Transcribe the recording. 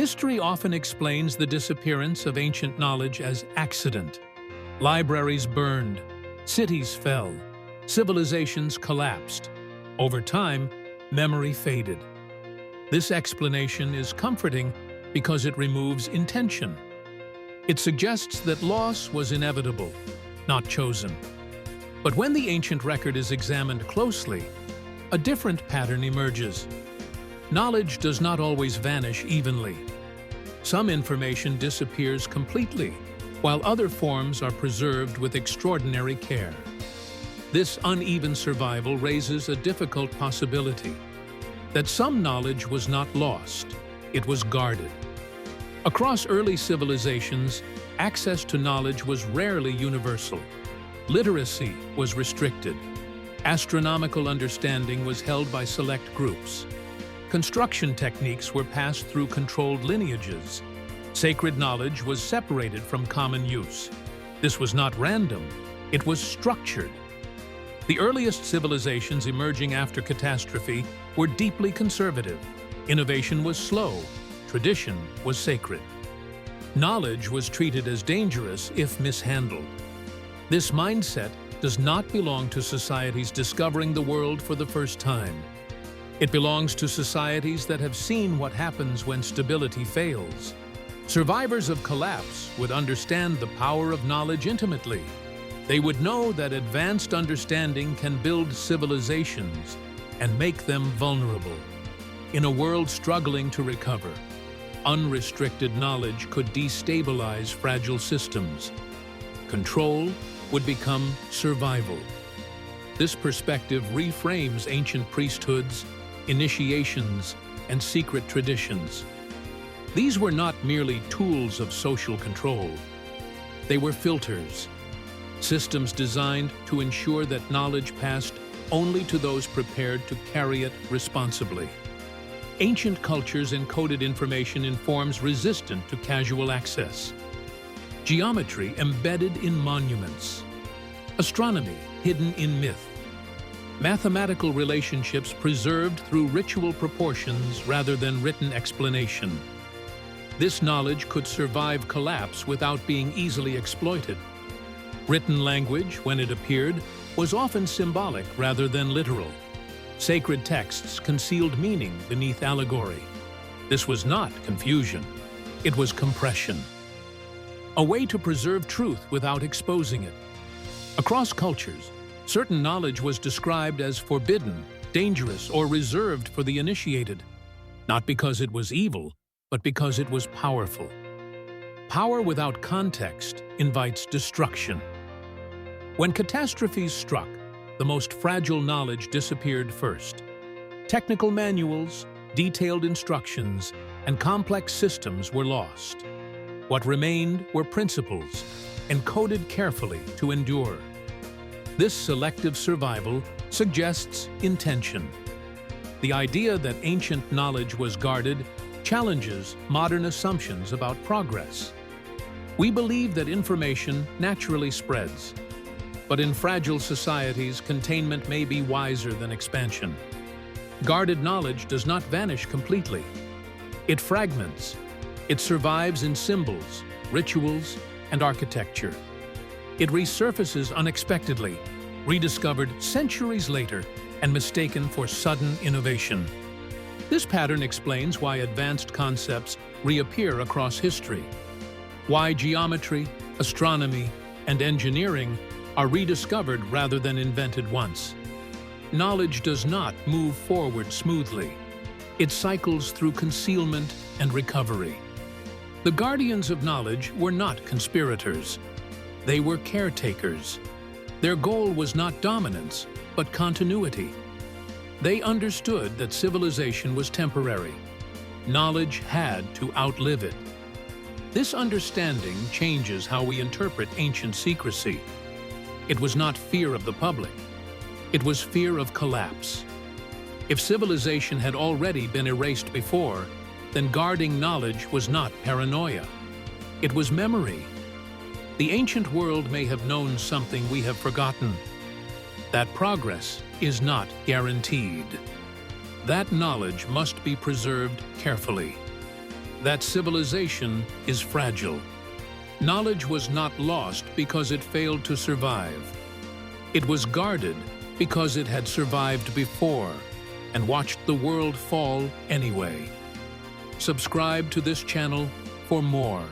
History often explains the disappearance of ancient knowledge as accident. Libraries burned, cities fell, civilizations collapsed. Over time, memory faded. This explanation is comforting because it removes intention. It suggests that loss was inevitable, not chosen. But when the ancient record is examined closely, a different pattern emerges. Knowledge does not always vanish evenly. Some information disappears completely, while other forms are preserved with extraordinary care. This uneven survival raises a difficult possibility: that some knowledge was not lost, it was guarded. Across early civilizations, access to knowledge was rarely universal. Literacy was restricted. Astronomical understanding was held by select groups. Construction techniques were passed through controlled lineages. Sacred knowledge was separated from common use. This was not random, it was structured. The earliest civilizations emerging after catastrophe were deeply conservative. Innovation was slow, tradition was sacred. Knowledge was treated as dangerous if mishandled. This mindset does not belong to societies discovering the world for the first time. It belongs to societies that have seen what happens when stability fails. Survivors of collapse would understand the power of knowledge intimately. They would know that advanced understanding can build civilizations and make them vulnerable. In a world struggling to recover, unrestricted knowledge could destabilize fragile systems. Control would become survival. This perspective reframes ancient priesthoods, initiations, and secret traditions. These were not merely tools of social control. They were filters, systems designed to ensure that knowledge passed only to those prepared to carry it responsibly. Ancient cultures encoded information in forms resistant to casual access. Geometry embedded in monuments. Astronomy hidden in myth. Mathematical relationships preserved through ritual proportions rather than written explanation. This knowledge could survive collapse without being easily exploited. Written language, when it appeared, was often symbolic rather than literal. Sacred texts concealed meaning beneath allegory. This was not confusion, it was compression. A way to preserve truth without exposing it. Across cultures, certain knowledge was described as forbidden, dangerous, or reserved for the initiated, not because it was evil, but because it was powerful. Power without context invites destruction. When catastrophes struck, the most fragile knowledge disappeared first. Technical manuals, detailed instructions, and complex systems were lost. What remained were principles, encoded carefully to endure. This selective survival suggests intention. The idea that ancient knowledge was guarded challenges modern assumptions about progress. We believe that information naturally spreads, but in fragile societies, containment may be wiser than expansion. Guarded knowledge does not vanish completely. It fragments. It survives in symbols, rituals, and architecture. It resurfaces unexpectedly, rediscovered centuries later, and mistaken for sudden innovation. This pattern explains why advanced concepts reappear across history, why geometry, astronomy, and engineering are rediscovered rather than invented once. Knowledge does not move forward smoothly. It cycles through concealment and recovery. The guardians of knowledge were not conspirators. They were caretakers. Their goal was not dominance, but continuity. They understood that civilization was temporary. Knowledge had to outlive it. This understanding changes how we interpret ancient secrecy. It was not fear of the public. It was fear of collapse. If civilization had already been erased before, then guarding knowledge was not paranoia. It was memory. The ancient world may have known something we have forgotten. That progress is not guaranteed. That knowledge must be preserved carefully. that civilization is fragile. Knowledge was not lost because it failed to survive. It was guarded because it had survived before and watched the world fall anyway. Subscribe to this channel for more.